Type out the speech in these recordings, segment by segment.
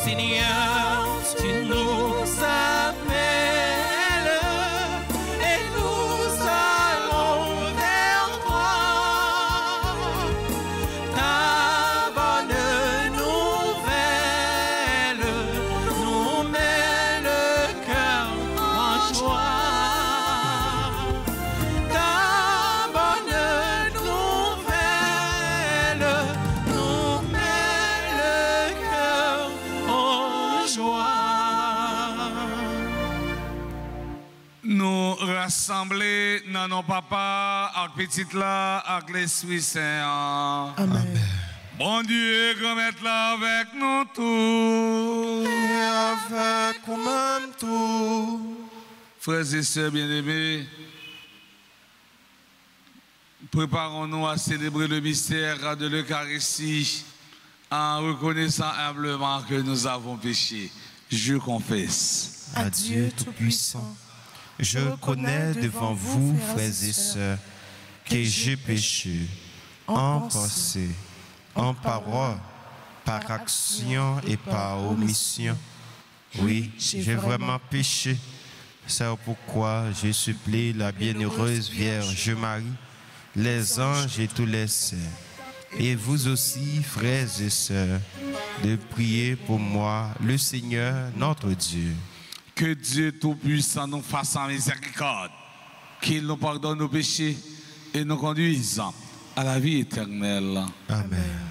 Seigneur, tu nous appelles et nous allons vers toi. Ta bonne nouvelle nous met le cœur en joie. Ta bonne nouvelle nous met le cœur en joie. Nous rassembler dans nos papas, avec petite là, avec l'Esprit Saint. Amen. Bon Dieu, grand maître là avec nous tous. Et avec nous-mêmes tous. Frères et sœurs bien-aimés, préparons-nous à célébrer le mystère de l'Eucharistie en reconnaissant humblement que nous avons péché. Je confesse. À Dieu Tout-Puissant, je reconnais devant vous, frères et sœurs, que j'ai péché en pensée, en parole, par action et par omission. Oui, j'ai vraiment péché. C'est pourquoi je supplie la bienheureuse Vierge Marie, les anges et tous les saints, et vous aussi, frères et sœurs, de prier pour moi, le Seigneur notre Dieu. Que Dieu Tout-Puissant nous fasse en miséricorde, qu'il nous pardonne nos péchés et nous conduise à la vie éternelle. Amen.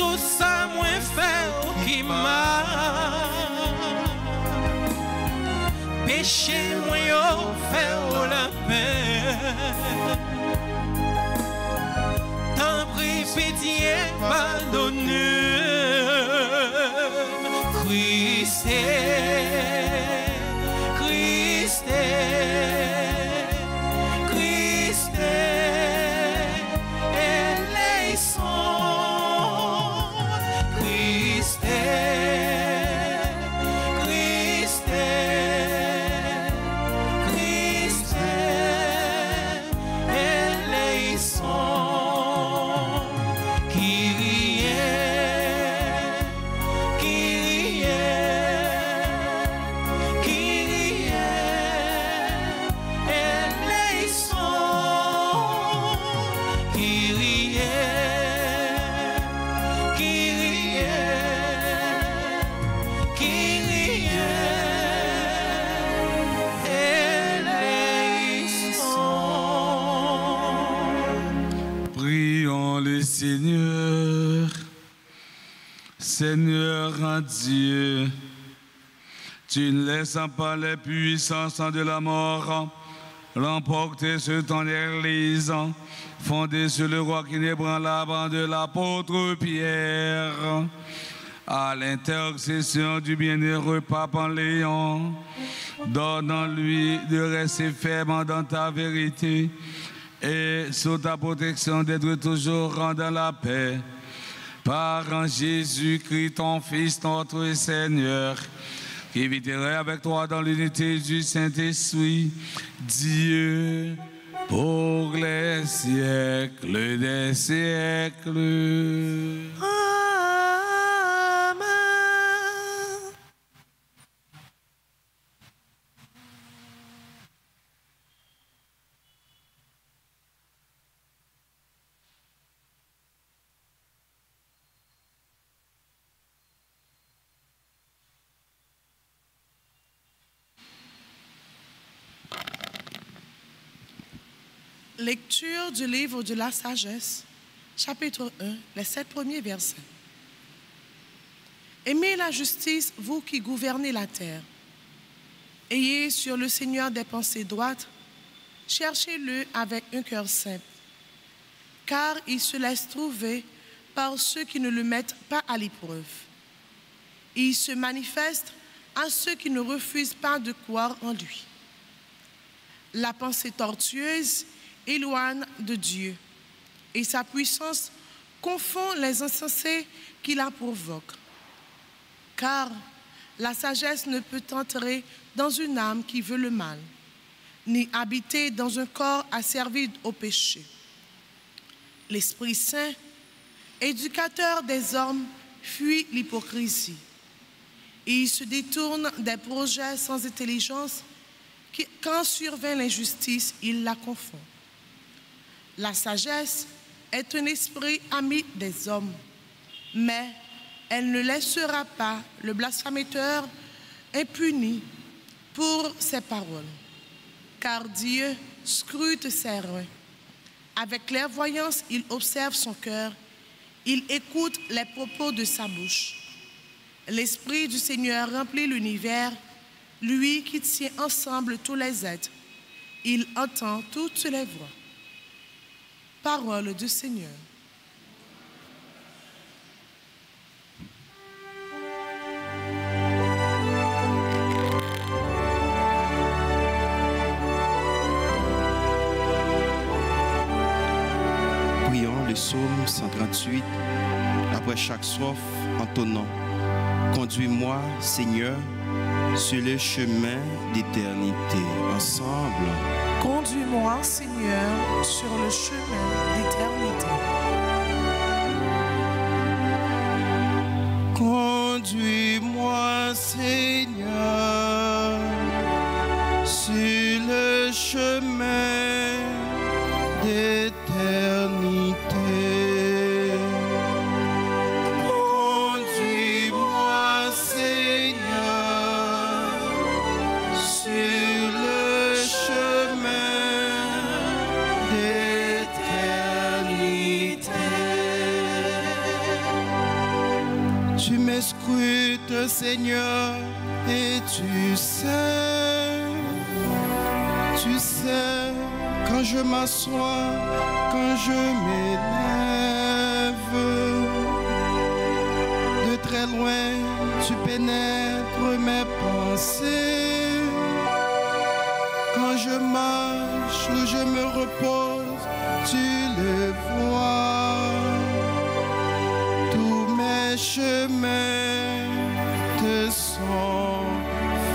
tout ça moins fait qui m'a péché moins yo fait la paix. Tant pris pitié pardonne Christ Christ Christ Seigneur, Seigneur en Dieu, tu ne laisses pas les puissances de la mort l'emporter sur ton Église, fondée sur le roi qui n'ébranlable de l'apôtre Pierre, à l'intercession du bienheureux Pape en Léon, donne-lui de rester ferme dans ta vérité et sous ta protection d'être toujours dans la paix. Par Jésus-Christ, ton Fils, notre Seigneur, qui vivrait avec toi dans l'unité du Saint-Esprit, Dieu, pour les siècles des siècles. Lecture du livre de la sagesse, chapitre 1, les 7 premiers versets. Aimez la justice, vous qui gouvernez la terre. Ayez sur le Seigneur des pensées droites, cherchez-le avec un cœur simple, car il se laisse trouver par ceux qui ne le mettent pas à l'épreuve. Il se manifeste à ceux qui ne refusent pas de croire en lui. La pensée tortueuse éloigne de Dieu, et sa puissance confond les insensés qui la provoquent. Car la sagesse ne peut entrer dans une âme qui veut le mal, ni habiter dans un corps asservi au péché. L'Esprit Saint, éducateur des hommes, fuit l'hypocrisie. Et il se détourne des projets sans intelligence. Quand survient l'injustice, il la confond. La sagesse est un esprit ami des hommes, mais elle ne laissera pas le blasphémateur impuni pour ses paroles. Car Dieu scrute ses reins. Avec clairvoyance, il observe son cœur. Il écoute les propos de sa bouche. L'Esprit du Seigneur remplit l'univers, lui qui tient ensemble tous les êtres. Il entend toutes les voix. Parole du Seigneur. Prions le psaume 138 après chaque strophe en tonnant. Conduis-moi, Seigneur, sur le chemin d'éternité. Ensemble. Conduis-moi, Seigneur, sur le chemin d'éternité. Conduis-moi, Seigneur, sur le chemin d'éternité. Conduis-moi, Seigneur, sur le chemin d'éternité. le Seigneur et tu sais, quand je m'assois, quand je m'élève, de très loin tu pénètres mes pensées. Quand je marche ou je me repose, tu le vois. Tous mes chemins te sont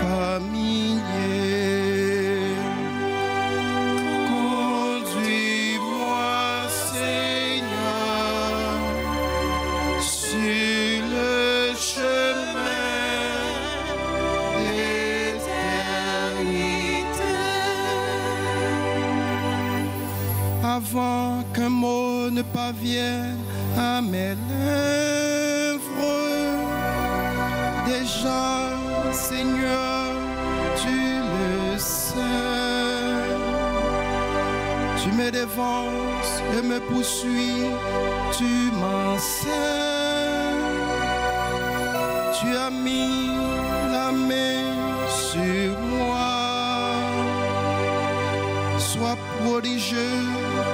familiers. Conduis-moi, Seigneur, sur le chemin d'éternité. Avant qu'un mot ne parvienne à mes lèvres, déjà, Seigneur, tu le sais. Tu me dévances et me poursuis, tu m'enseignes. Tu as mis la main sur moi. Sois prodigieux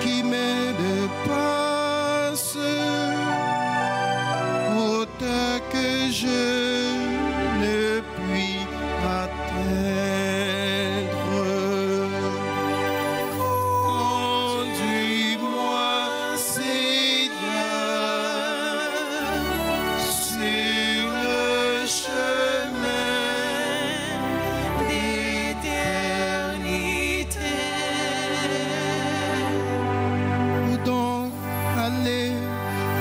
qui me dépasse, autant que je ne puis atteindre. Conduis-moi, Seigneur, sur le chemin d'éternité. Où donc aller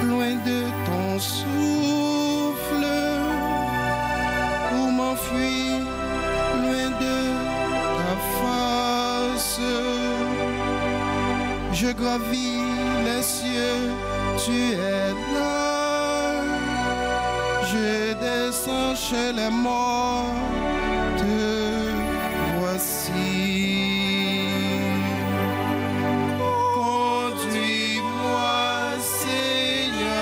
loin de ton souffle, ou m'enfuir loin de ta face. Je gravis les cieux, tu es là. Je descends chez les morts, te voici. Conduis-moi, Seigneur,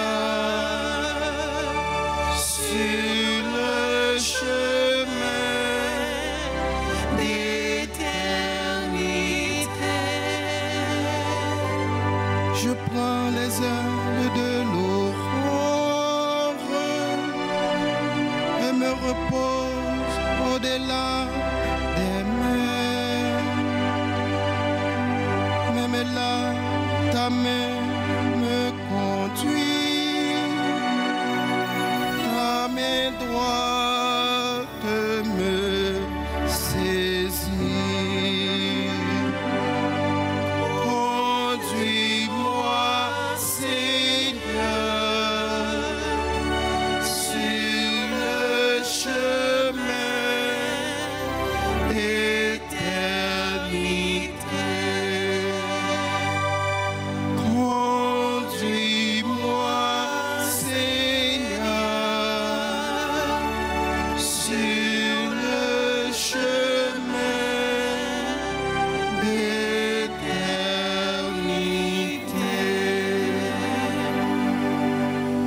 sur le chemin d'éternité. Je prends les ailes de l'aurore et me repose au-delà des mers. Même là, ta main me conduit, ta main droite me saisit. Conduis-moi, Seigneur, sur le chemin d'éternité. Conduis-moi, Seigneur, sur le chemin d'éternité.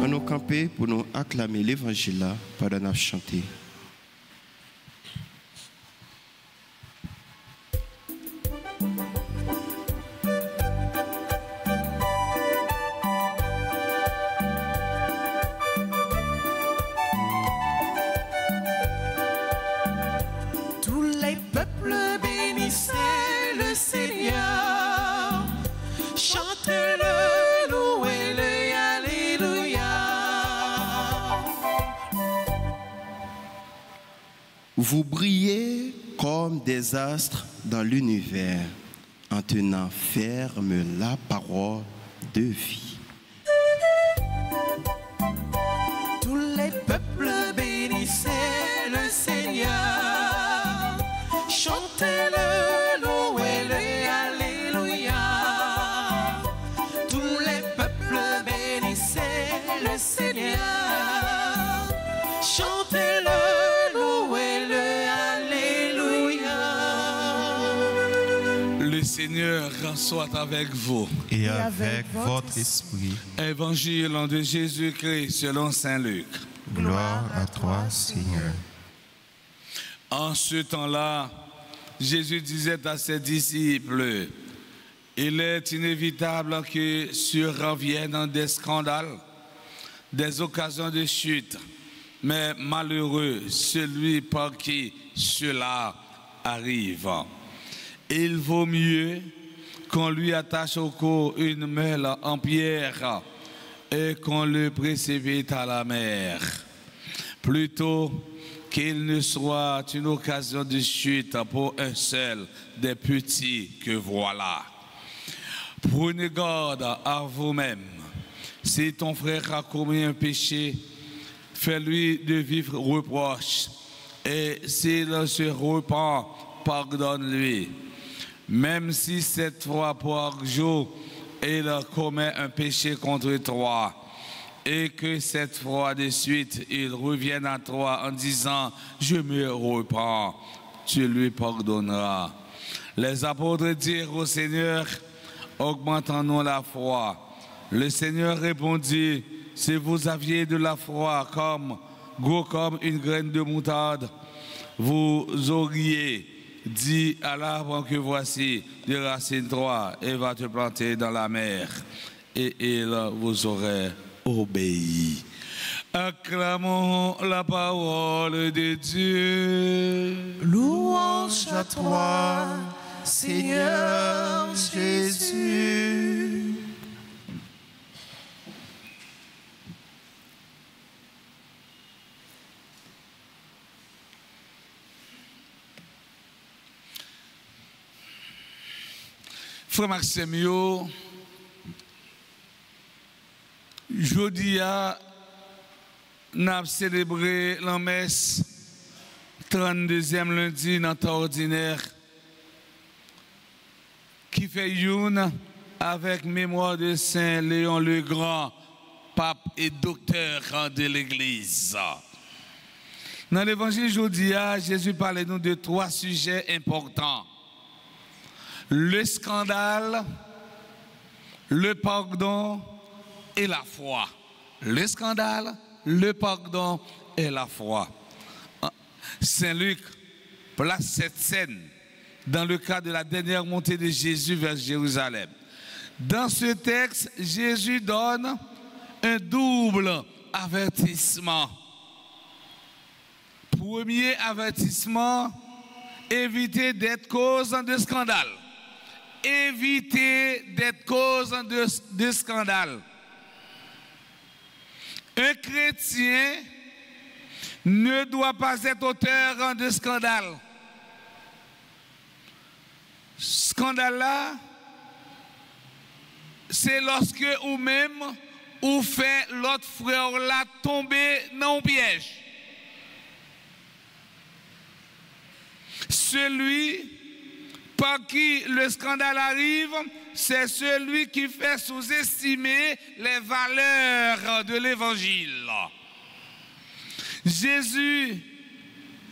On nous camper pour nous acclamer l'évangile là, pendant nous chanter. Tous les peuples bénissez le Seigneur, chantez-le, louez-le, alléluia. Vous brillez comme des astres dans l'univers en tenant ferme la parole de vie. Tous les peuples bénissez le Seigneur, chantez-le, louez-le, alléluia. Tous les peuples bénissez le Seigneur, chantez-le, louez-le, alléluia. Le Seigneur soit avec vous. Et avec votre esprit. Évangile de Jésus-Christ selon saint Luc. Gloire à toi, Seigneur. En ce temps-là, Jésus disait à ses disciples, il est inévitable que surviennent des scandales, des occasions de chute, mais malheureux celui par qui cela arrive. Il vaut mieux qu'on lui attache au cou une meule en pierre et qu'on le précipite à la mer, plutôt qu'il ne soit une occasion de chute pour un seul des petits que voilà. Prenez garde à vous-même. Si ton frère a commis un péché, fais-lui de vifs reproches, et s'il se repent, pardonne-lui. Même si 7 fois par jour, il commet un péché contre toi, et que 7 fois de suite, il revienne à toi en disant « Je me repens », tu lui pardonneras. Les apôtres dirent au Seigneur « Augmentons-nous la foi ». Le Seigneur répondit « Si vous aviez de la foi gros comme une graine de moutarde, vous auriez dit à l'arbre que voici, déracine-toi et va te planter dans la mer, et il vous aurait obéi. » Acclamons la parole de Dieu. Louange à toi, Seigneur Jésus. Frère Maxime, jeudi nous avons célébré la messe 32e lundi dans temps ordinaire qui fait une avec mémoire de Saint Léon le Grand, pape et docteur de l'Église. Dans l'évangile jeudi, Jésus parlait nous de 3 sujets importants. Le scandale, le pardon et la foi. Le scandale, le pardon et la foi. Saint Luc place cette scène dans le cadre de la dernière montée de Jésus vers Jérusalem. Dans ce texte, Jésus donne un double avertissement. Premier avertissement, évitez d'être cause de scandale. Éviter d'être cause de scandale. Un chrétien ne doit pas être auteur de scandale. Scandale là, c'est lorsque ou même ou fait l'autre frère là tomber dans un piège. Celui par qui le scandale arrive, c'est celui qui fait sous-estimer les valeurs de l'évangile. Jésus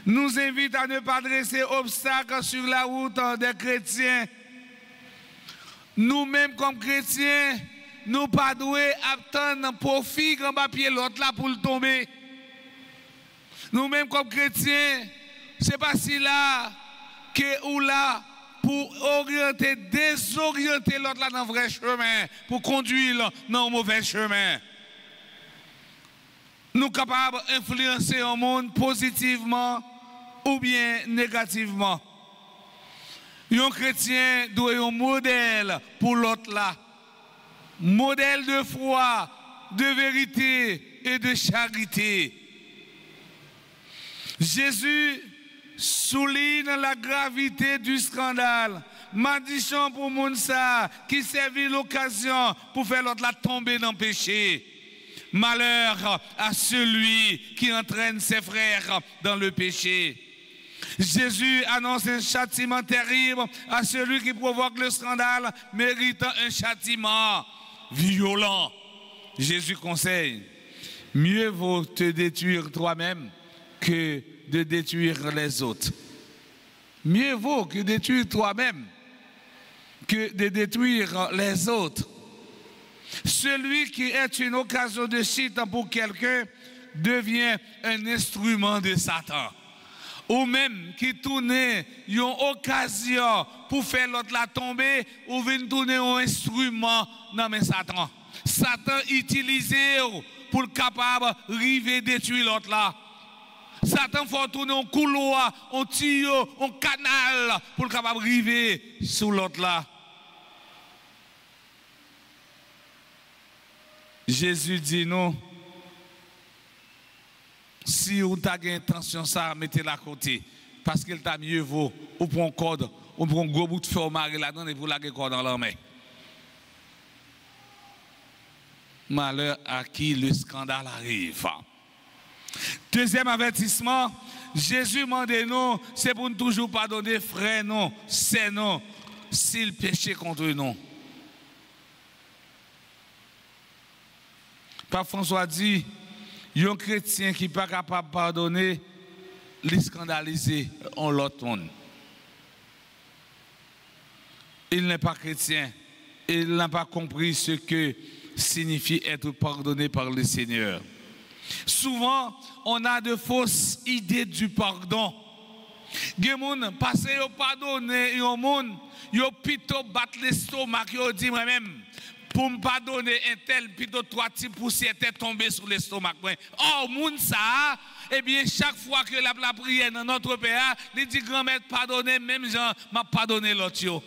nous invite à ne pas dresser obstacle sur la route des chrétiens. Nous-mêmes comme chrétiens, nous ne pas doués attendre profit grand papier l'autre là pour le tomber. Nous-mêmes comme chrétiens, c'est pas si là que ou là pour orienter, désorienter l'autre là dans le vrai chemin, pour conduire dans le mauvais chemin. Nous sommes capables d'influencer le monde positivement ou bien négativement. Un chrétien doit être un modèle pour l'autre là. Modèle de foi, de vérité et de charité. Jésus souligne la gravité du scandale. Malédiction pour Mounsa qui servit l'occasion pour faire l'autre la tomber dans le péché. Malheur à celui qui entraîne ses frères dans le péché. Jésus annonce un châtiment terrible à celui qui provoque le scandale, méritant un châtiment violent. Jésus conseille, mieux vaut te détruire toi-même que de détruire les autres. Mieux vaut que détruire toi-même que de détruire les autres. Celui qui est une occasion de chute pour quelqu'un devient un instrument de Satan. Ou même qui tourne une occasion pour faire l'autre la tomber, ou vient tourner un instrument dans mes Satan. Satan utilisé pour le capable river détruire l'autre là. Satan faut tourner un couloir, un tuyau, un canal pour le capable river sur l'autre là. Jésus dit non. Si vous avez intention ça, mettez-la à côté. Parce qu'il t'a mieux vaut. Ou pour un code, ou pour un gros bout de feu au mari là-dedans et vous la corde dans la main. Malheur à qui le scandale arrive. Deuxième avertissement, Jésus demande non, c'est pour ne toujours pardonner frère non, c'est non, s'il péchait contre nous. Pape François dit, un chrétien qui n'est pas capable de pardonner, il scandalise en l'autre monde. Il n'est pas chrétien, il n'a pas compris ce que signifie être pardonné par le Seigneur. Souvent, on a de fausses idées du pardon. Des gens passent à pardonner, des gens ils plutôt battent l'estomac, ils disent moi-même, pour me pardonner un tel, plutôt 3 types poussières étaient tombées sur l'estomac. Or, moun ça, eh bien, chaque fois que la prière dans notre pays, il dit grand-mère pardonner, même Jean m'a pardonné l'autre.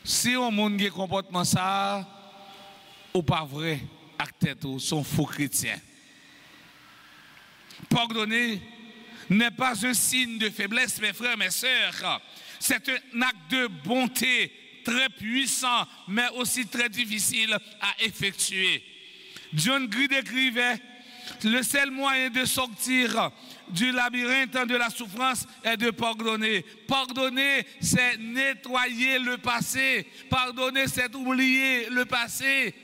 Si on monde qui comportement ça, ou pas vrai, acteurs sont faux chrétiens. Pardonner n'est pas un signe de faiblesse, mes frères, mes sœurs. C'est un acte de bonté très puissant, mais aussi très difficile à effectuer. John Grid écrivait, le seul moyen de sortir du labyrinthe de la souffrance est de pardonner. Pardonner, c'est nettoyer le passé. Pardonner, c'est oublier le passé.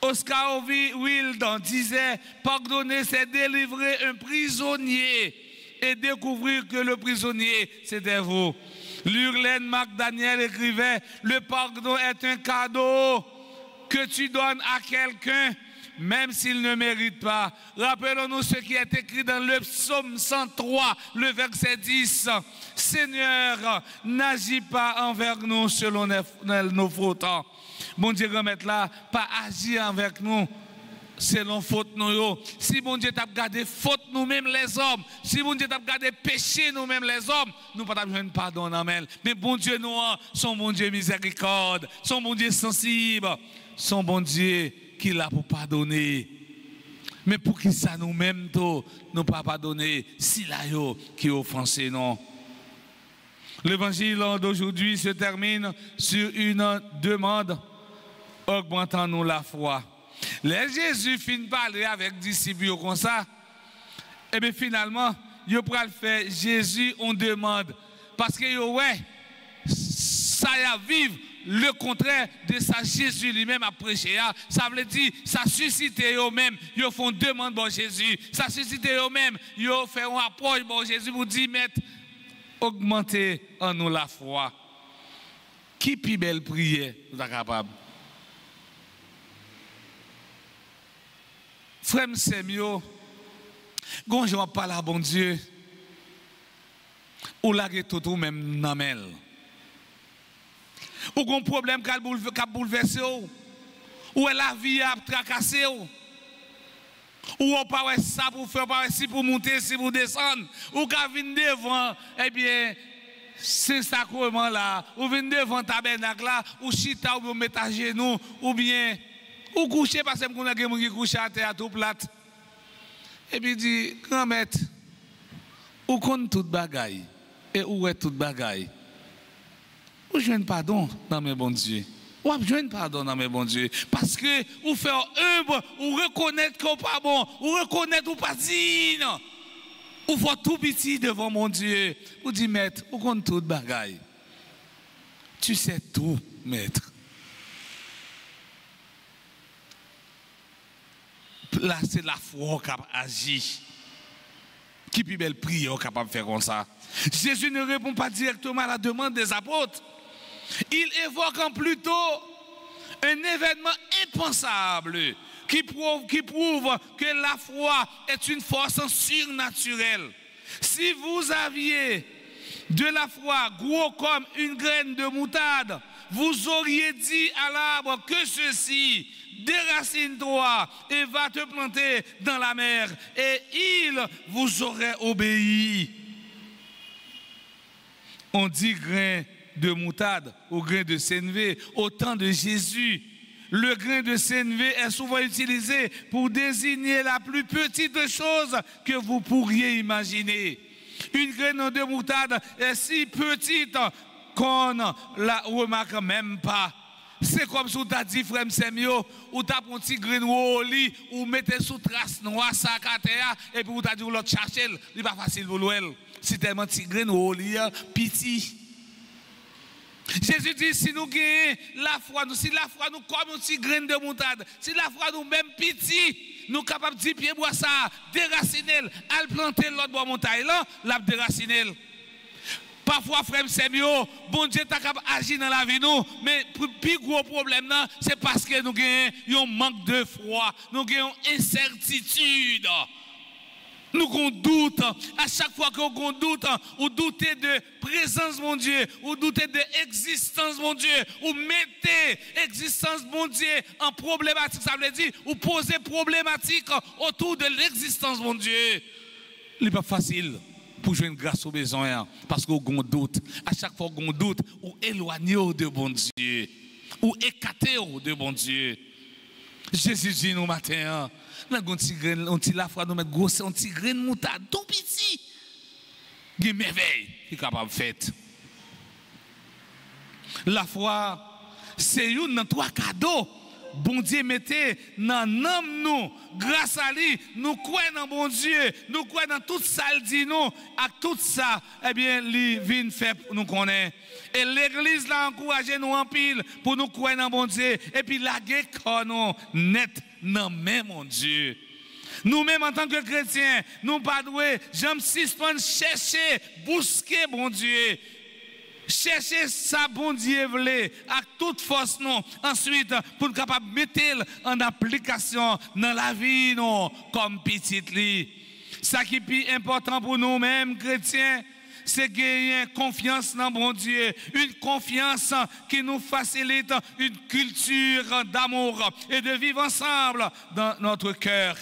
Oscar Wilde disait, pardonner, c'est délivrer un prisonnier et découvrir que le prisonnier, c'était vous. Lurlen McDaniel écrivait, le pardon est un cadeau que tu donnes à quelqu'un, même s'il ne mérite pas. Rappelons-nous ce qui est écrit dans le psaume 103, le verset 10. Seigneur, n'agis pas envers nous selon nos fautes. Bon Dieu, remettre là, pas agir avec nous selon faute nous. Si bon Dieu t'a gardé faute nous-mêmes les hommes, si bon Dieu t'a gardé péché nous-mêmes les hommes, nous pas besoin de pardon non. Mais bon Dieu nous, son bon Dieu miséricorde, son bon Dieu sensible, son bon Dieu qui l'a pour pardonner. Mais pour qui ça nous-mêmes nous pas pardonner si là yo qui offensé non. L'évangile d'aujourd'hui se termine sur une demande augmentant nous la foi. Les Jésus finit parler avec les disciples comme ça. Et bien finalement, il pourra le faire. Jésus, on demande. Parce que ouais, ça y a vivre le contraire de ça Jésus lui-même a prêché. Ça veut dire, ça suscite eux-mêmes. Ils font demande bon Jésus. Ça suscite eux-mêmes. Ils font un apport bon Jésus pour dire, mettre, augmenter en nous la foi. Qui plus belle prière nous est capable? Frère Semio, quand je parle à bon Dieu, ou la tout même namel. Ou un problème qui a bouleversé, ou la vie a tracassé, ou on pas ça pour faire, pas si pour monter, si pour descendre, ou quand vient devant, eh bien, c'est sacrement là, ou vient devant tabernacle là, ou chita ou mettre à genoux, ou bien ou coucher parce que on a quelqu'un qui couche à terre tout plate. Et puis dit, grand-mère, ou connaît toute bagaille et où est toute bagaille. Ou je pardon dans mes bons Dieu. Ou je pardon dans mes bons Dieu. Parce que ou faire œuvre, ou reconnaître qu'on pas bon, ou reconnaître ou pas digne. Ou faut tout petit devant mon Dieu. Ou dit, maître, ou connaît toute bagaille. Tu sais tout, maître. Là, c'est la foi qui agit. Qui plus belle prière capable de faire comme ça. Jésus ne répond pas directement à la demande des apôtres. Il évoque plutôt un événement impensable qui prouve que la foi est une force surnaturelle. Si vous aviez de la foi gros comme une graine de moutarde, vous auriez dit à l'arbre que ceci, déracine-toi et va te planter dans la mer, et il vous aurait obéi. On dit grain de moutarde ou grain de sénévé au temps de Jésus. Le grain de sénévé est souvent utilisé pour désigner la plus petite chose que vous pourriez imaginer. Une graine de moutarde est si petite qu'on ne la remarque même pas. C'est comme si vous avez dit, frère Semio, ou tu as un petit grain au lit, ou mettez sous trace noire, sac à terre, et puis vous avez dit, vous l'autre chercher, il n'est pas facile pour l'ouel. C'est tellement petit grain au lit, petit. Jésus dit, si nous gagnons la foi, si la foi nous comme un petit grain de moutarde, si la foi nous même petit, nous sommes capables de dire, pied bois ça, déraciner, à planter l'autre bois montagne là, la déraciner. Parfois, frère Semio, bon Dieu est capable d'agir dans la vie, nous, mais le plus gros problème, c'est parce que nous avons un manque de foi, nous avons une incertitude. Nous avons doute. À chaque fois qu'on a doute, ou doutez de présence, mon Dieu, ou doutez de l'existence, mon Dieu, ou mettez l'existence, mon Dieu, en problématique. Ça veut dire, ou posez problématique autour de l'existence, mon Dieu. Ce n'est pas facile pour jouer une grâce aux besoins, parce qu'on a doute. À chaque fois qu'on a doute, ou éloignez de bon Dieu, ou écartez de bon Dieu. Jésus dit nous matin, nous avons un petit la foi, nous mettons gros, un petit grain de moutarde, tout petit. Il y a une merveille qui est capable de faire. La foi, c'est une dans trois cadeaux. Bon Dieu mettez dans nous, grâce à lui, nous croyons dans bon Dieu, nous croyons dans tout ça, il dit nous, à tout ça, eh bien, lui vient faire pour nous connaître. Et l'église l'a encouragé nous en pile pour nous croire dans bon Dieu, et puis la guerre nous net dans même mon Dieu. Nous-mêmes en tant que chrétiens, nous pas doués, j'aime suspendre, chercher, busquer bon Dieu. Chercher ça, bon Dieu, à toute force, non. Ensuite, pour être capable de mettre en application dans la vie, non, comme petite lit. Ça qui est plus important pour nous-mêmes, chrétiens, c'est gagner confiance dans bon Dieu. Une confiance qui nous facilite une culture d'amour et de vivre ensemble dans notre cœur.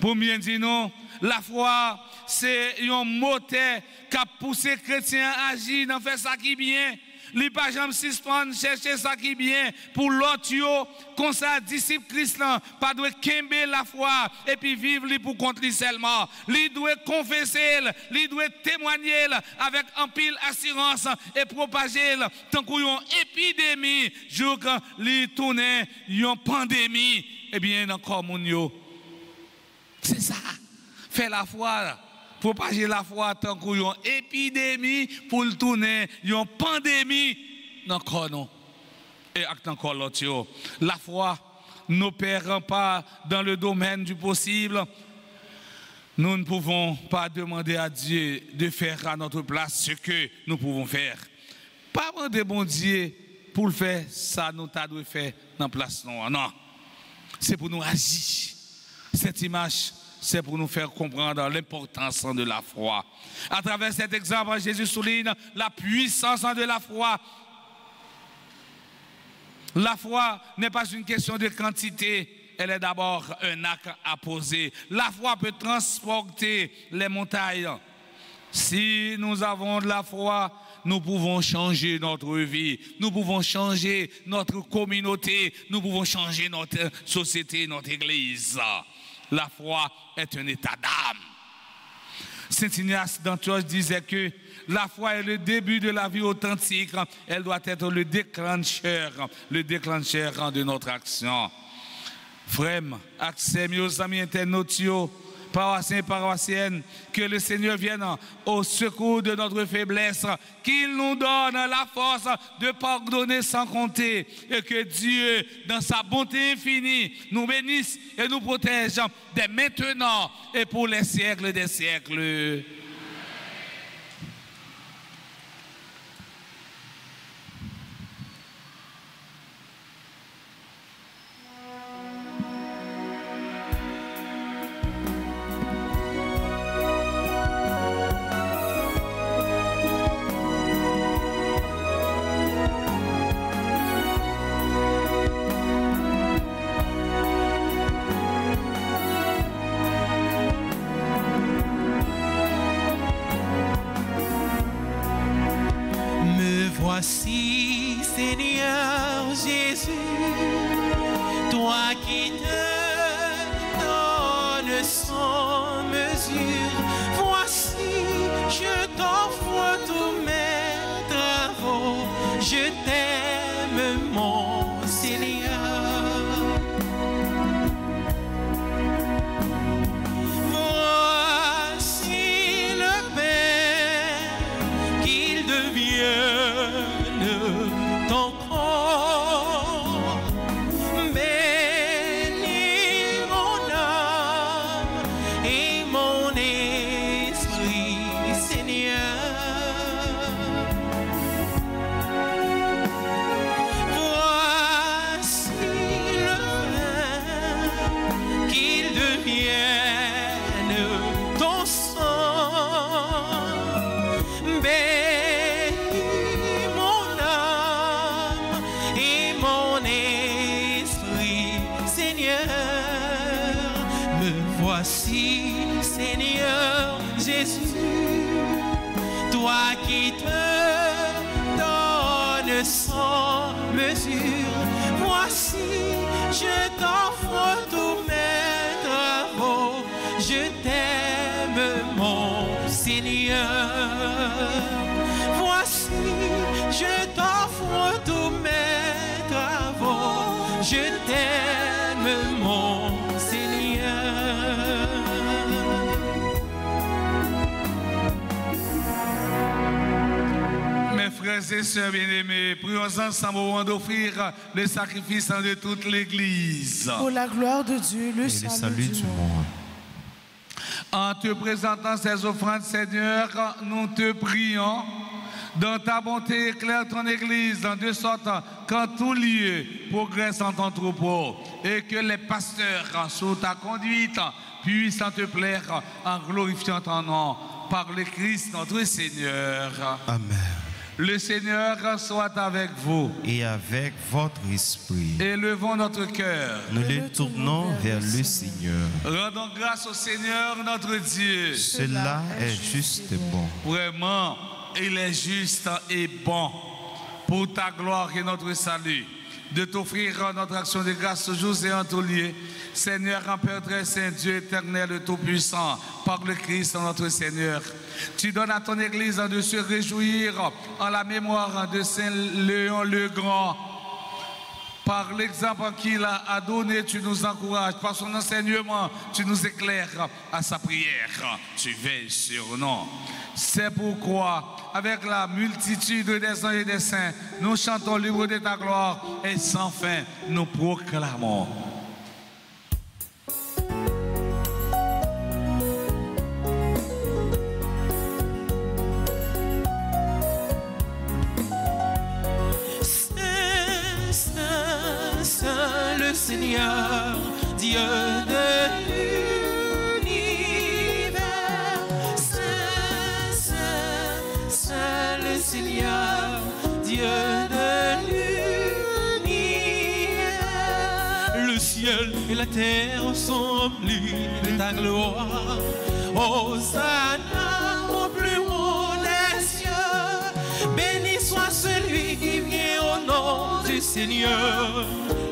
Pour bien dire non, la foi, c'est un moteur qui a poussé les chrétiens à agir, dans faire ça qui est bien. Les pas jamais suspendre, chercher ça qui est bien. Pour l'autre, comme ça, disciple Christ, pas doit quimber la foi et puis vivre pour contre lui seulement. Il doit confesser, il doit témoigner avec un pile assurance et propager tant qu'il y a une épidémie, jour quand il tourne une pandémie, eh bien, encore mon yo. C'est ça. Faire la foi, propager la foi tant qu'il y a une épidémie pour le tourner, une pandémie. Encore non. Et encore l'autre. La foi n'opère pas dans le domaine du possible. Nous ne pouvons pas demander à Dieu de faire à notre place ce que nous pouvons faire. Pas demander bon Dieu pour le faire, ça nous t'a dû faire dans la place. Non, non. C'est pour nous agir. Cette image, c'est pour nous faire comprendre l'importance de la foi. À travers cet exemple, Jésus souligne la puissance de la foi. La foi n'est pas une question de quantité, elle est d'abord un acte à poser. La foi peut transporter les montagnes. Si nous avons de la foi, nous pouvons changer notre vie, nous pouvons changer notre communauté, nous pouvons changer notre société, notre église. La foi est un état d'âme. Saint Ignace d'Antioche disait que la foi est le début de la vie authentique. Elle doit être le déclencheur de notre action. Frères, accès aux amis internautes, paroissiens et paroissiennes, que le Seigneur vienne au secours de notre faiblesse, qu'il nous donne la force de pardonner sans compter, et que Dieu, dans sa bonté infinie, nous bénisse et nous protège dès maintenant et pour les siècles des siècles. Voici, Seigneur Jésus, toi qui te donnes sans mesure. Voici, je t'offre tous mes travaux. Je t'aime, mon Seigneur. Voici le Père, qu'il devienne ton corps. Bénis mon âme et mon esprit, Seigneur. Voici le vin, qu'il devienne ton sang. Bénis mon âme et mon esprit, Seigneur. Me voici, Seigneur Jésus, toi qui te donnes sans mesure. Voici, je t'offre tous mes travaux. Je t'aime, mon Seigneur. Voici, je t'offre tous mes travaux. Je t'aime, mon Seigneur. Mes frères et sœurs bien-aimés, prions ensemble au moment d'offrir le sacrifice de toute l'Église. Pour la gloire de Dieu, le Et le salut du monde. En te présentant ces offrandes, Seigneur, nous te prions. Dans ta bonté, éclaire ton Église de sorte qu'en tout lieu progresse en ton troupeau et que les pasteurs, sous ta conduite, puissent te plaire en glorifiant ton nom par le Christ notre Seigneur. Amen. Le Seigneur soit avec vous. Et avec votre esprit, Élevons notre cœur. nous le tournons vers le Seigneur. Rendons grâce au Seigneur notre Dieu. Cela est juste et bon. Vraiment, il est juste et bon pour ta gloire et notre salut de t'offrir notre action de grâce toujours et en tout lieu. Seigneur, en Père très saint, Dieu éternel et tout-puissant, par le Christ notre Seigneur. Tu donnes à ton Église de se réjouir en la mémoire de Saint Léon le Grand. Par l'exemple qu'il a donné, tu nous encourages. Par son enseignement, tu nous éclaires. À sa prière, tu veilles sur nous. C'est pourquoi, avec la multitude des anges et des saints, nous chantons libre de ta gloire et sans fin, nous proclamons. Le Seigneur, Dieu de l'univers. Saint, Saint, Saint, le Seigneur, Dieu de l'univers. Le ciel et la terre sont remplis de ta gloire. Hosanna au plus haut des cieux. Béni soit celui qui vient au nom du Seigneur.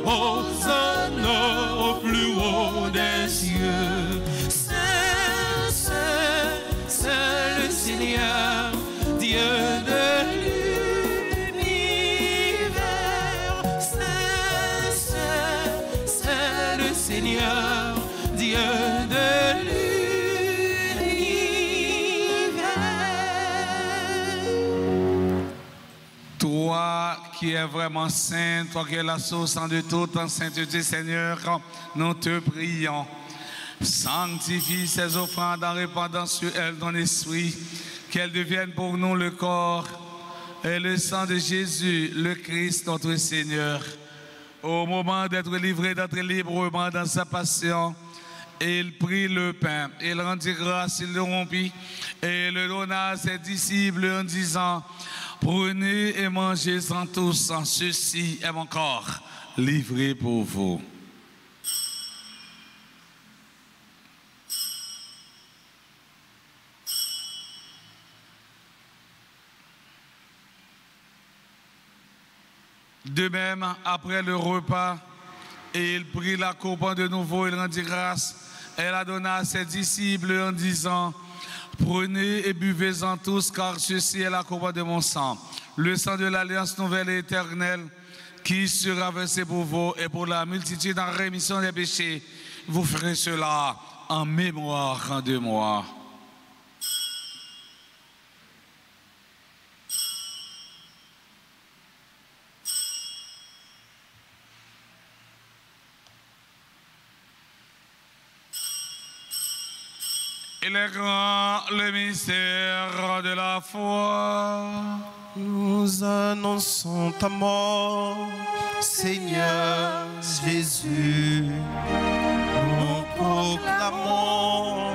Hosanna au plus haut des cieux. Saint, Saint, Saint le Seigneur, Dieu de l'univers. Saint, Saint, Saint le Seigneur, Dieu de l'univers. Toi qui es vraiment saint, toi qui es la source de toute en sainteté, Seigneur, nous te prions. Sanctifie ces offrandes en répandant sur elles ton esprit, qu'elles deviennent pour nous le corps et le sang de Jésus, le Christ, notre Seigneur. Au moment d'être livré, d'être librement dans sa passion, il prit le pain, il rendit grâce, il le rompit et le donna à ses disciples en disant: prenez et mangez-en tous, ceci est mon corps livré pour vous. De même, après le repas, et il prit la coupe de nouveau, il rendit grâce. Elle la donna à ses disciples en disant, prenez et buvez-en tous, car ceci est la coupe de mon sang, le sang de l'alliance nouvelle et éternelle, qui sera versé pour vous et pour la multitude en rémission des péchés. Vous ferez cela en mémoire de moi. Il est grand le mystère de la foi. Nous annonçons ta mort, Seigneur Jésus. Nous proclamons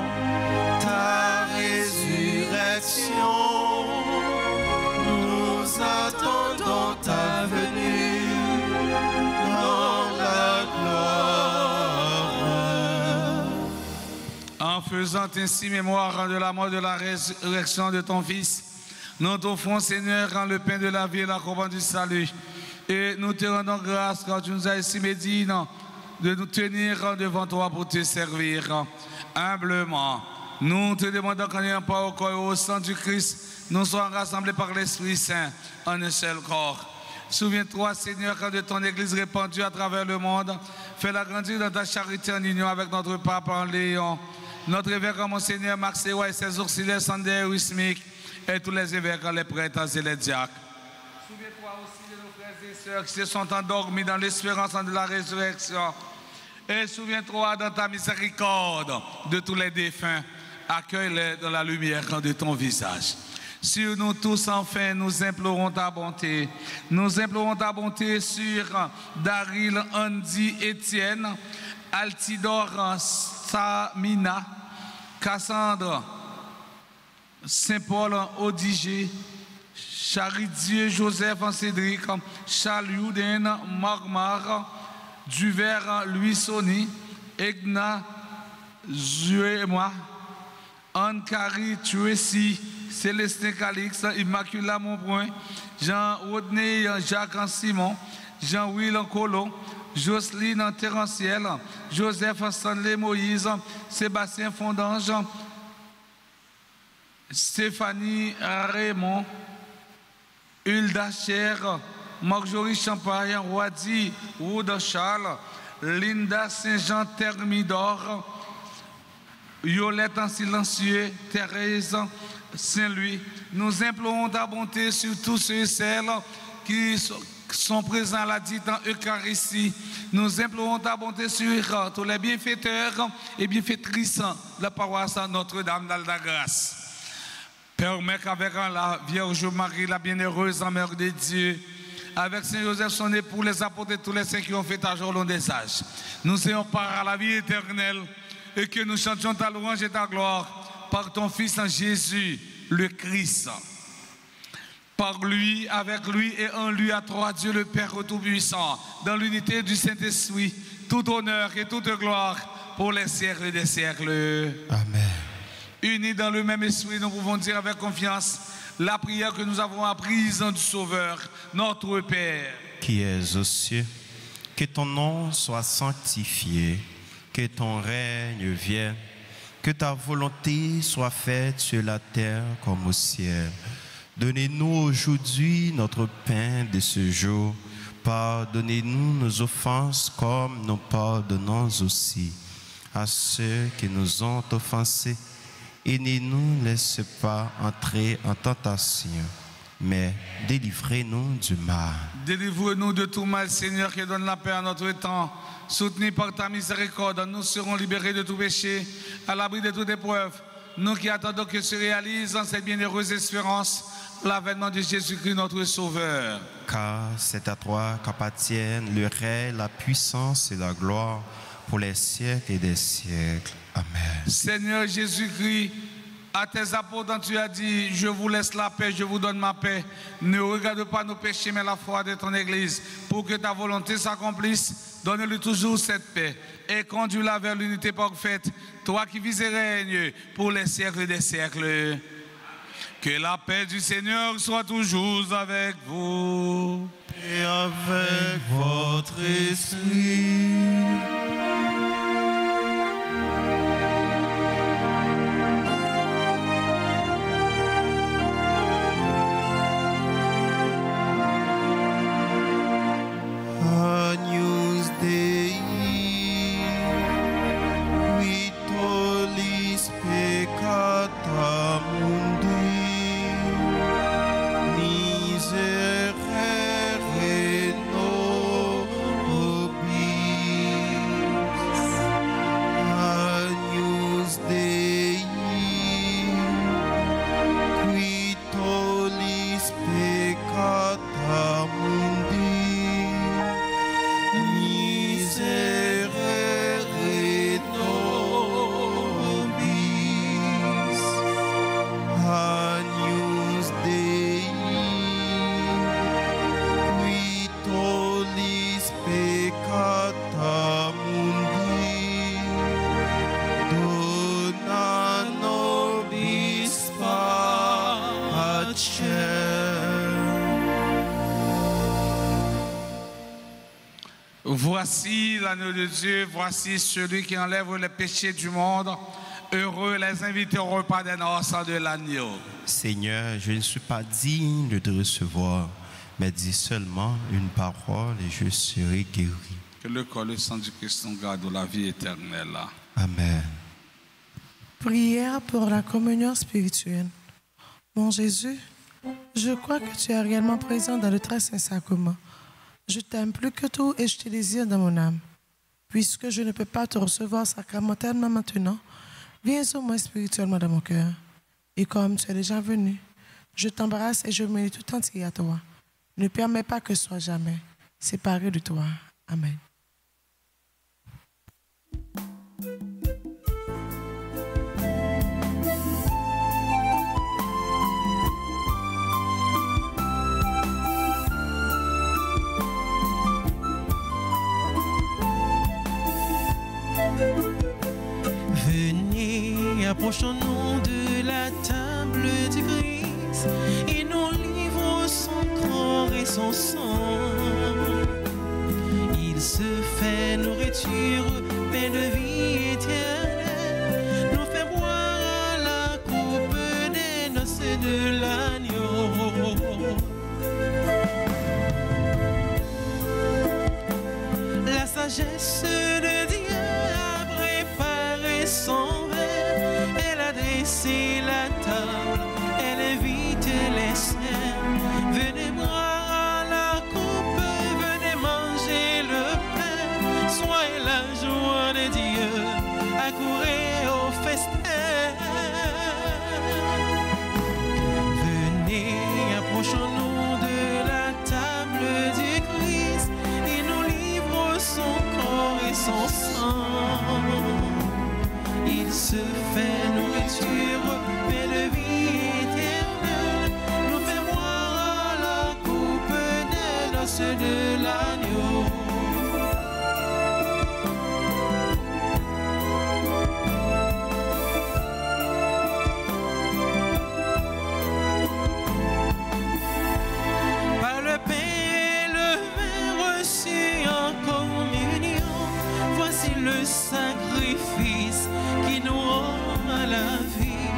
ta résurrection. Nous attendons ta venue dans la gloire. En faisant ainsi mémoire de la mort, de la résurrection de ton Fils, nous t'offrons, Seigneur, le pain de la vie et la couronne du salut. Et nous te rendons grâce quand tu nous as estimé dignes de nous tenir devant toi pour te servir humblement. Nous te demandons qu'en n'ayant pas au corps et au sang du Christ, nous soyons rassemblés par l'Esprit Saint en un seul corps. Souviens-toi, Seigneur, quand de ton Église répandue à travers le monde, fais-la grandir dans ta charité en union avec notre Pape en Léon, notre évêque Monseigneur Max Ewa et ses auxiliaires Sander Wismik, et tous les évêques, les prêtres et les diacres. Souviens-toi aussi de nos frères et sœurs qui se sont endormis dans l'espérance de la résurrection. Et souviens-toi dans ta miséricorde de tous les défunts. Accueille-les dans la lumière de ton visage. Sur nous tous, enfin, nous implorons ta bonté. Nous implorons ta bonté sur Daryl, Andy, Étienne, Altidore, Samina, Cassandre, Saint-Paul, Odigé, Charidieu, Joseph, Cédric, Charles Youden, Marmar, Duvert, Louis Sony, Egna, Zuéma, Anne-Carie, Tracy, Célestin Calix, Immaculata Montbrun, Jean-Rodney, Jacques Simon, Jean-Will Colo, Jocelyne Terranciel, Joseph Stanley Moïse, Sébastien Fondange, Stéphanie Raymond, Hulda Cher, Marjorie Champagne, Wadi Wood Charles, Linda Saint-Jean Thermidor, Violette en silencieux, Thérèse Saint-Louis. Nous implorons ta bonté sur tous ceux et celles qui sont présents à la dite en Eucharistie. Nous implorons ta bonté sur tous les bienfaiteurs et bienfaitrices de la paroisse Notre-Dame de la Grâce. Permets qu'avec la Vierge Marie, la bienheureuse mère de Dieu, avec Saint Joseph, son époux, les apôtres et tous les saints qui ont fait ta joie au long des âges, nous ayons part à la vie éternelle et que nous chantions ta louange et ta gloire par ton Fils en Jésus, le Christ. Par lui, avec lui et en lui, à toi, Dieu le Père Tout-Puissant, dans l'unité du Saint-Esprit, tout honneur et toute gloire pour les siècles des siècles. Amen. Unis dans le même esprit, nous pouvons dire avec confiance la prière que nous avons apprise du Sauveur, notre Père. Qui es aux cieux, que ton nom soit sanctifié, que ton règne vienne, que ta volonté soit faite sur la terre comme au ciel. Donnez-nous aujourd'hui notre pain de ce jour. Pardonnez-nous nos offenses comme nous pardonnons aussi à ceux qui nous ont offensés. Et ne nous laisse pas entrer en tentation, mais délivrez-nous du mal. Délivre-nous de tout mal, Seigneur, qui donne la paix à notre temps. Soutenus par ta miséricorde, nous serons libérés de tout péché, à l'abri de toute épreuve. Nous qui attendons que se réalise en cette bienheureuse espérance l'avènement de Jésus-Christ, notre Sauveur. Car c'est à toi qu'appartiennent le règne, la puissance et la gloire pour les siècles et des siècles. Amen. Seigneur Jésus-Christ, à tes apôtres, tu as dit, je vous laisse la paix, je vous donne ma paix. Ne regarde pas nos péchés, mais la foi de ton Église. Pour que ta volonté s'accomplisse, donne-lui toujours cette paix et conduis-la vers l'unité parfaite. Toi qui vis et règnes pour les siècles des siècles. Que la paix du Seigneur soit toujours avec vous. Et avec votre esprit. Agnus Dei, qui tollis peccata mundi, miserere nobis. Agnus Dei, qui tollis peccata mundi, miserere nobis. Agnus Dei, qui tollis peccata mundi, dona nobis pacem. Voici l'agneau de Dieu, voici celui qui enlève les péchés du monde. Heureux les invités au repas des noces de l'agneau. Seigneur, je ne suis pas digne de te recevoir, mais dis seulement une parole et je serai guéri. Que le corps et le sang du Christ nous garde de la vie éternelle. Amen. Prière pour la communion spirituelle. Mon Jésus, je crois que tu es réellement présent dans le très saint sacrement. Je t'aime plus que tout et je te désire dans mon âme. Puisque je ne peux pas te recevoir sacramentellement maintenant, viens au moins spirituellement dans mon cœur. Et comme tu es déjà venu, je t'embrasse et je me mets tout entier à toi. Ne permets pas que je sois jamais séparé de toi. Amen. Venez, approchons-nous de la table du Christ et nous livrons son corps et son sang. Il se fait nourriture, pain de vie éternelle, nous fait boire à la coupe des noces de l'agneau. La sagesse de Dieu a préparé son verre, elle a dressé la table, elle invite les saints. Venez boire à la coupe, venez manger le pain, soyez la joie de Dieu, accourez au festin. Venez, approchons-nous de la table du Christ et nous livrons son corps et son sang. Il se fait nourriture, pain de vie éternelle, nous fait boire à la coupe des noces de l'agneau. Par le pain et le vin reçus en communion, voici le sacrifice qui nous rend à la vie.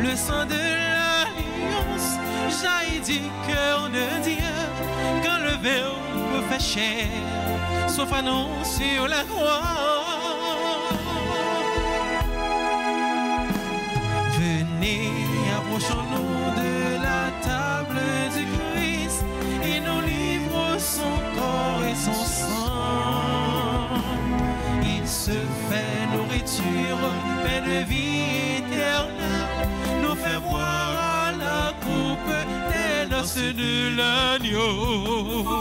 Le sang de l'alliance jaillit du cœur de Dieu quand le Verbe fait chair, sauf à nous sur la croix. Venez, approchons-nous de la table du Christ et nous livrons son corps et son sang. Il se fait nourriture, pain de vie éternelle, nous fait boire à la coupe des noces de l'agneau.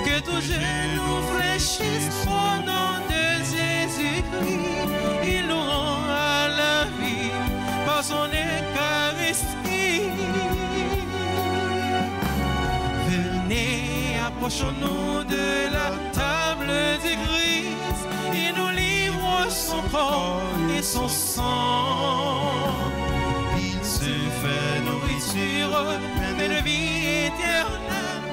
que tout genou fléchisse au nom de Jésus-Christ. Il nous rend à la vie par son Eucharistie. Venez, approchons-nous de la table du Christ. Il nous livre son corps et son sang. Il se fait nourriture de vie éternelle,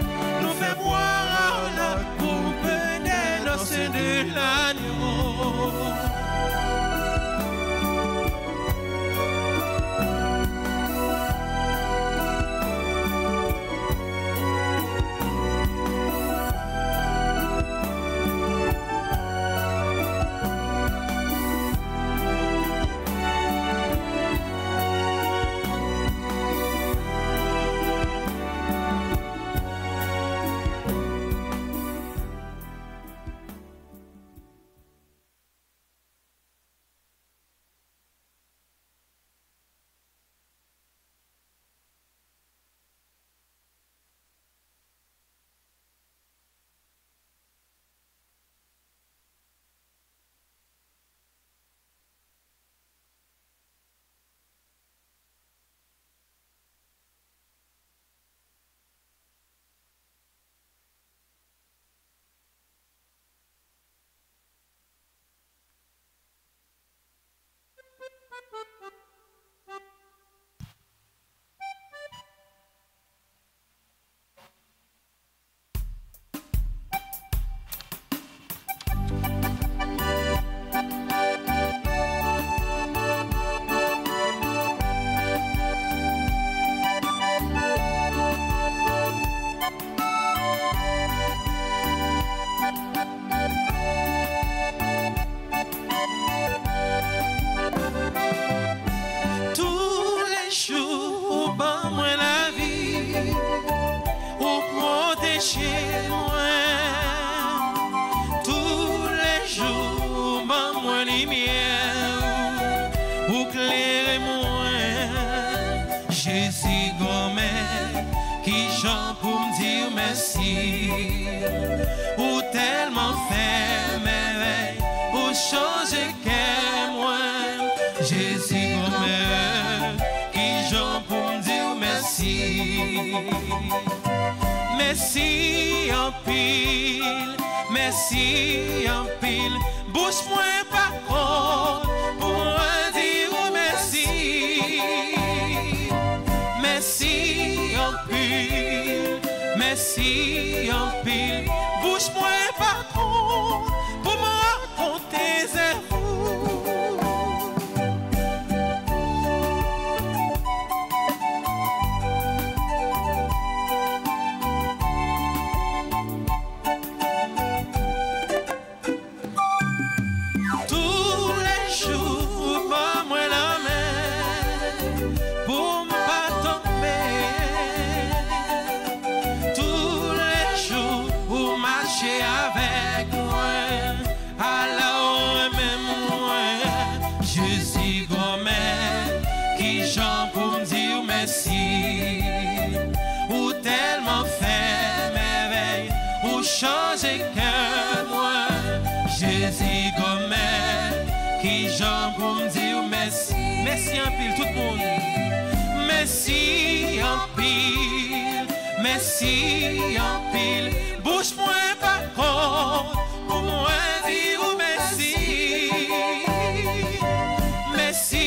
nous fait boire la coupe des noces de l'agneau. Ou tellement fait merveille, ou changer qu'est moi. Jésus grand-mère, qui j'en pour me dire merci. Merci en pile, merci en pile. Bouge-moi par contre pour me dire merci. Merci en pile, merci en pile. Bouge-moi par contre pour me raconter vous. Tous les jours, pas moi la main pour me pas tomber. Tous les jours, pour marcher avec moi, alors même moi, je suis grand-mère qui j'en pour me dire merci. Ou tellement fait merveille, ou changer que moi, je suis grand-mère qui j'en pour me dire merci. Merci en pile tout le monde. Merci en pile, merci en pile. Bouge-moi par contre pour moi dire merci. Merci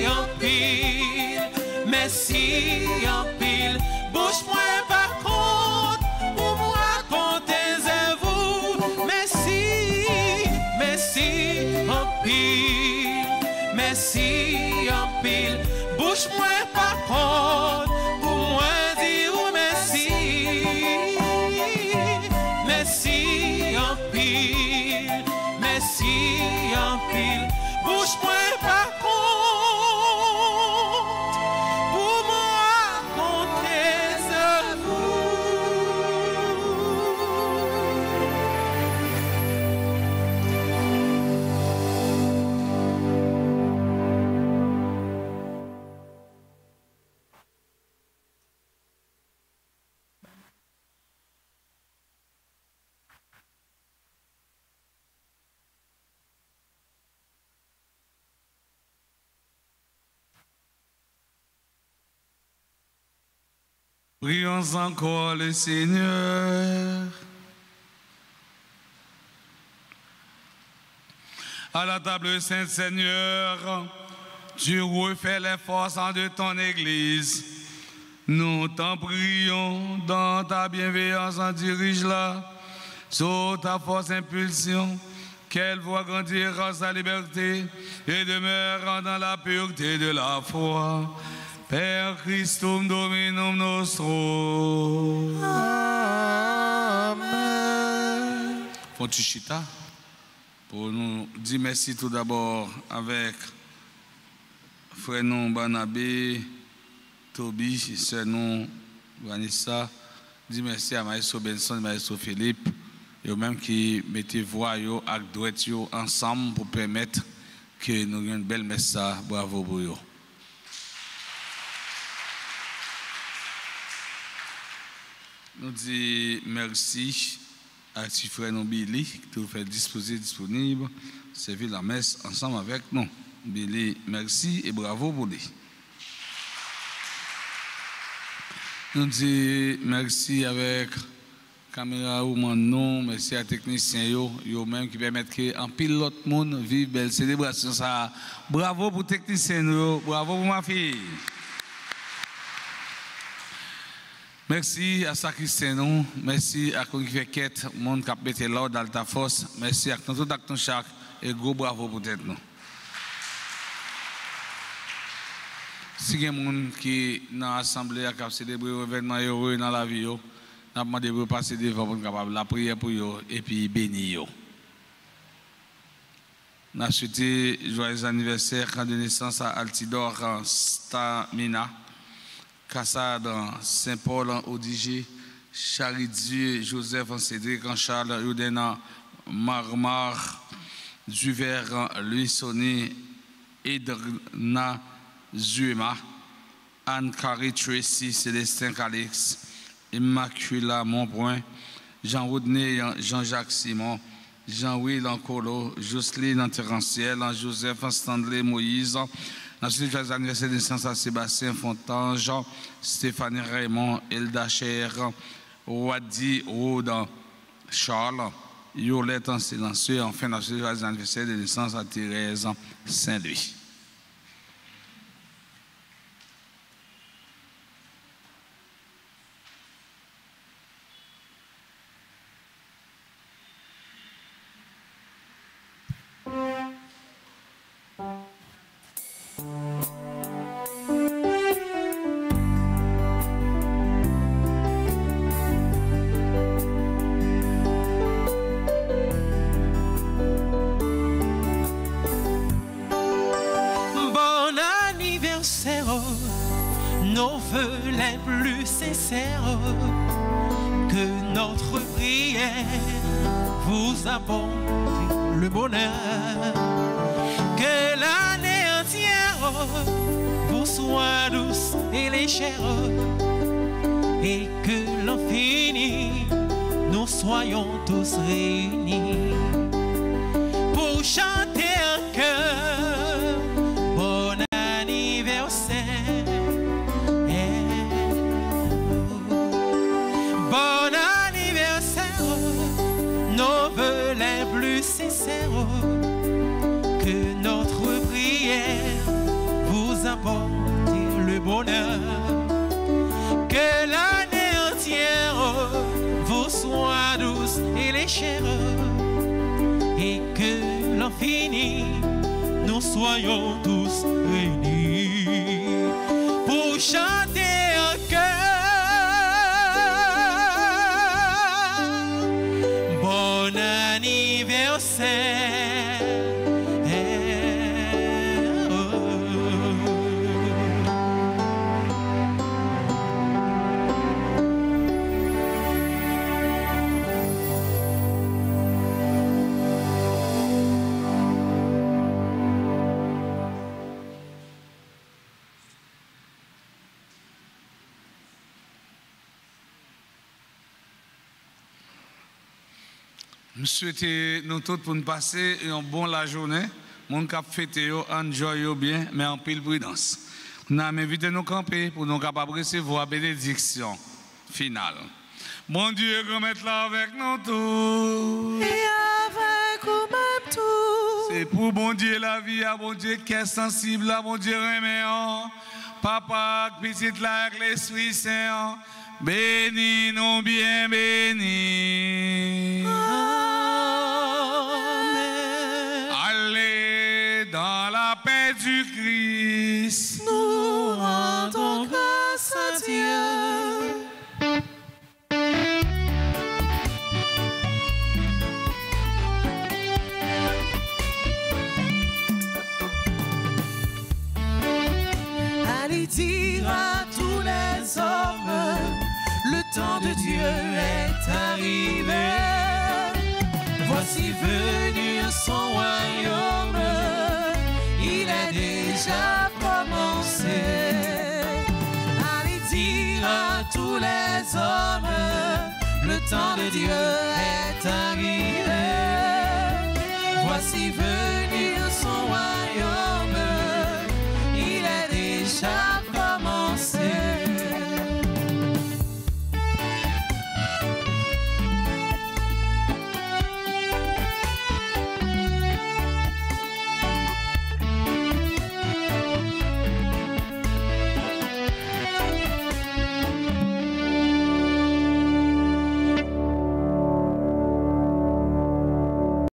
en pile, merci en pile. Bouge-moi par contre pour moi raconter vous. Merci, merci en pile, merci en pile. Bouge-moi par contre pour moi dire merci. Merci en pile, merci en pile. Bouge-moi par contre pour moi raconter vous. Prions encore le Seigneur. À la table Saint Seigneur, tu refais les forces de ton Église. Nous t'en prions dans ta bienveillance, dirige-la sous ta force impulsion, qu'elle voit grandir en sa liberté et demeure dans la pureté de la foi. Père Christum Dominum Nostro. Amen. Fontichita, pour nous dire merci tout d'abord avec frère non Barnabé, Toby, sœur non Vanessa. Dis merci à Maestro Benson et Maestro Philippe, et même qui mettaient voix et droite ensemble pour permettre que nous ayons une belle messe. Bravo pour eux. Nous disons merci à petit frère non Billy qui nous fait disponible, servir la messe ensemble avec nous. Billy, merci et bravo pour lui. Nous disons merci avec caméra ou non, merci à technicien yo même qui permettent que en pilote monde vive belle célébration ça. Bravo pour technicien yo, bravo pour ma fille. Merci à Sacristain, merci à qui fait quête, monde qui a mis l'ordre dans ta force, merci à tout acton chaque et gros bravo pour être nous. Si il y a des gens qui dans l'assemblée qui ont célébré l'événement heureux dans la vie, nous avons demandé de passer devant pour capable la prière pour eux et puis bénir. Nous avons souhaité joyeux anniversaire de naissance à Altidore Stamina, Cassade Saint-Paul en Odigé, Charidieu Joseph en Cédric en Charles Youdena Marmar, Duver Louis Sonny, Edna Zuema, Anne-Carrie Tracy, Célestin Calix, Immacula Montpoint, Jean-Rodney Jean-Jacques Simon, Jean-Will Ancolo, Jocelyne Terranciel, Joseph Stanley Moïse, ensuite les anniversaires de naissance à Sébastien Fontange, Stéphanie Raymond, Elda Cher, Wadi Rodan Charles, Yolette en silencieux, enfin ensuite les anniversaires de naissance à Thérèse Saint-Louis. Nos vœux les plus sincères, que notre prière vous apporte le bonheur, que l'année entière vous soit douce et légère, et que l'infini nous soyons tous réunis pour chanter un cœur. Bon anniversaire. Bon anniversaire, nos vœux les plus sincères, que notre prière vous apporte le bonheur, que l'année entière vous soit douce et légère, et que l'infini nous soyons tous réunis pour chanter un cœur. Bon anniversaire. Je souhaite nous tous pour nous passer une bonne la journée. Mon cap fêté, enjoy bien, mais en pile prudence. Nous avons invité nos camper pour nous capables de recevoir la bénédiction. finale. Mon Dieu, remettre là avec nous tous. Et avec nous-mêmes tous. C'est pour bon Dieu la vie, à bon Dieu qui est sensible, à bon Dieu reméant. Papa, petite là avec l'Esprit Saint. Bénis nous bien bénis. Amen. Allez dans la paix du Christ. Nous rendons grâce à Dieu. Allez dire à tous les hommes, le temps de Dieu est arrivé. Voici venu son royaume, il est déjà commencé. Allez dire à tous les hommes, le temps de Dieu est arrivé. Voici venu